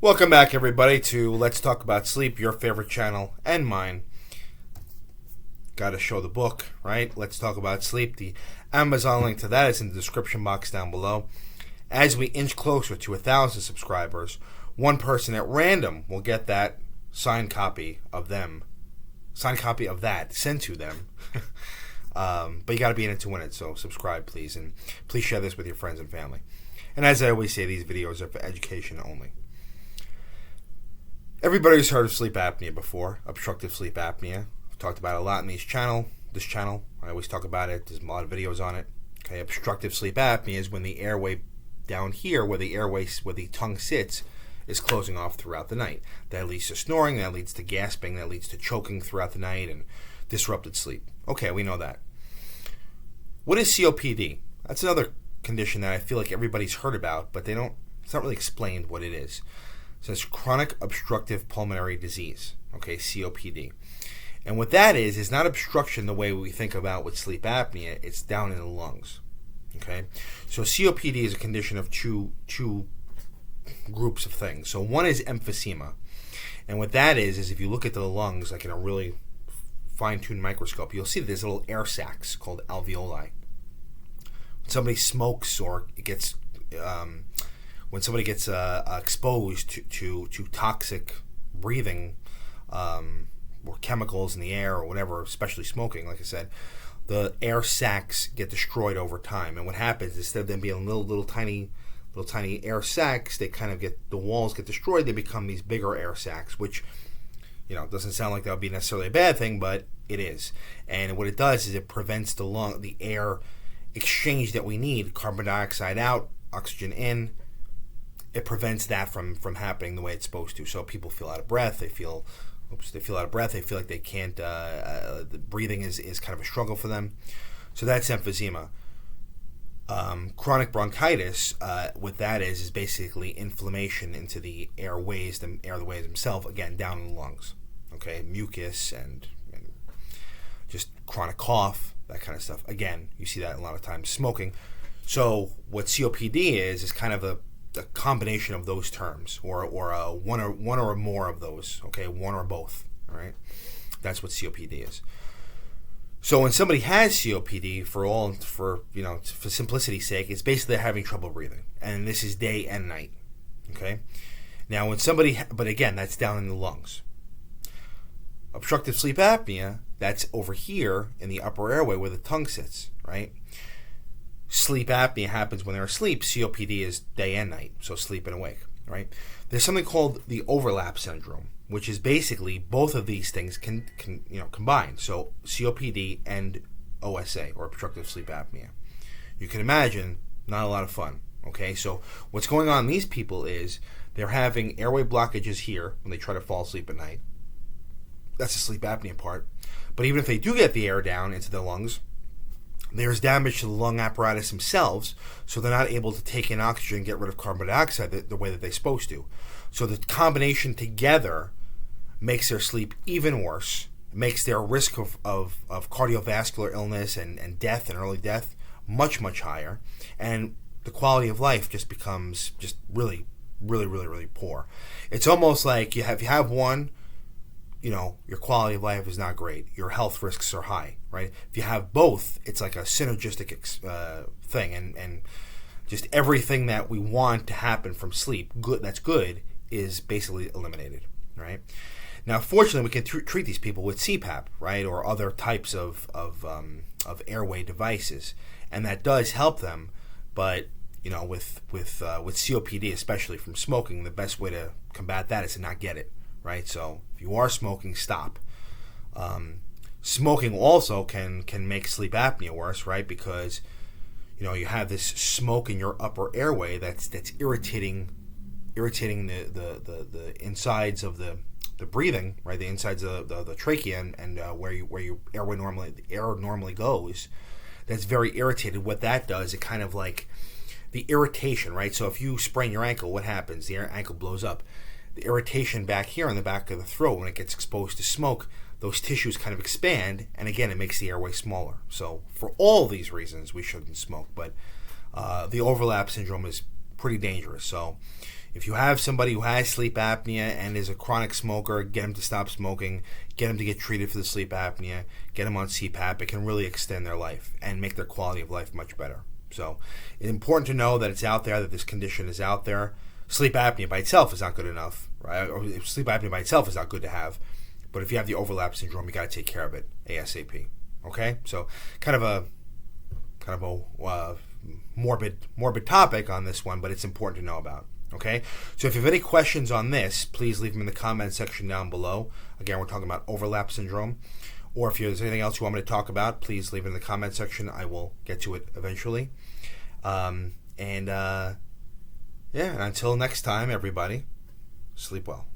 Welcome back, everybody, to Let's Talk About Sleep, your favorite channel and mine. Got to show the book, right? Let's Talk About Sleep. The Amazon link to that is in the description box down below. As we inch closer to 1,000 subscribers, one person at random will get that signed copy of that sent to them. But you got to be in it to win it, so subscribe, please. And please share this with your friends and family. And as I always say, these videos are for education only. Everybody's heard of sleep apnea before, obstructive sleep apnea. I've talked about it a lot in this channel. I always talk about it. There's a lot of videos on it. Okay, obstructive sleep apnea is when the airway down here, where the tongue sits, is closing off throughout the night. That leads to snoring, that leads to gasping, that leads to choking throughout the night and disrupted sleep. Okay, we know that. What is COPD? That's another condition that I feel like everybody's heard about, but it's not really explained what it is. So it's chronic obstructive pulmonary disease, okay, COPD. And what that is not obstruction the way we think about with sleep apnea. It's down in the lungs, okay? So COPD is a condition of two groups of things. So one is emphysema. And what that is if you look at the lungs, like in a really fine-tuned microscope, you'll see that there's little air sacs called alveoli. When somebody smokes or gets... when somebody gets exposed to toxic breathing or chemicals in the air or whatever, especially smoking, like I said, the air sacs get destroyed over time. And what happens, instead of them being little tiny air sacs, the walls get destroyed. They become these bigger air sacs, which, doesn't sound like that would be necessarily a bad thing, but it is. And what it does is it prevents the air exchange that we need, carbon dioxide out, oxygen in. It prevents that from happening the way it's supposed to. So people feel out of breath. They feel out of breath. They feel like they can't. The breathing is kind of a struggle for them. So that's emphysema. Chronic bronchitis. What that is basically inflammation into the airways themselves. Again, down in the lungs. Okay, mucus and just chronic cough, that kind of stuff. Again, you see that a lot of times. Smoking. So what COPD is kind of a combination of those terms, or one or more of those. Okay, one or both. All right, that's what COPD is. So when somebody has COPD, for simplicity's sake, it's basically having trouble breathing, and this is day and night. Okay, now but again, that's down in the lungs. Obstructive sleep apnea, that's over here in the upper airway where the tongue sits. Right. Sleep apnea happens when they're asleep. COPD is day and night, so sleep and awake, right? There's something called the overlap syndrome, which is basically both of these things can combine. So COPD and OSA, or obstructive sleep apnea. You can imagine, not a lot of fun, okay? So what's going on in these people is they're having airway blockages here when they try to fall asleep at night. That's the sleep apnea part. But even if they do get the air down into the lungs, there's damage to the lung apparatus themselves, so they're not able to take in oxygen and get rid of carbon dioxide the way that they're supposed to. So the combination together makes their sleep even worse, makes their risk of cardiovascular illness and death and early death much, much higher. And the quality of life just becomes just really, really, really, really poor. It's almost like if you have one, your quality of life is not great. Your health risks are high, right? If you have both, it's like a synergistic thing, and just everything that we want to happen from sleep, that's good, is basically eliminated, right? Now, fortunately, we can treat these people with CPAP, right, or other types of airway devices, and that does help them. But with COPD, especially from smoking, the best way to combat that is to not get it. Right, so if you are smoking, stop. Smoking also can make sleep apnea worse, right? Because you have this smoke in your upper airway that's irritating the insides of the breathing, right? The insides of the trachea and where your the air normally goes. That's very irritated. What that does, it kind of like the irritation, right? So if you sprain your ankle, what happens? The ankle blows up. The irritation back here on the back of the throat, when it gets exposed to smoke, those tissues kind of expand, and again, it makes the airway smaller. So for all these reasons, we shouldn't smoke. But the overlap syndrome is pretty dangerous. So If you have somebody who has sleep apnea and is a chronic smoker, get them to stop smoking, get them to get treated for the sleep apnea, get them on CPAP. It can really extend their life and make their quality of life much better. So it's important to know that it's out there, that this condition is out there. Sleep apnea by itself is not good enough, right? Or sleep apnea by itself is not good to have. But if you have the overlap syndrome, you got to take care of it ASAP. Okay? So kind of a morbid topic on this one, but it's important to know about. Okay? So if you have any questions on this, please leave them in the comment section down below. Again, we're talking about overlap syndrome. Or if there's anything else you want me to talk about, please leave it in the comment section. I will get to it eventually. And until next time, everybody, sleep well.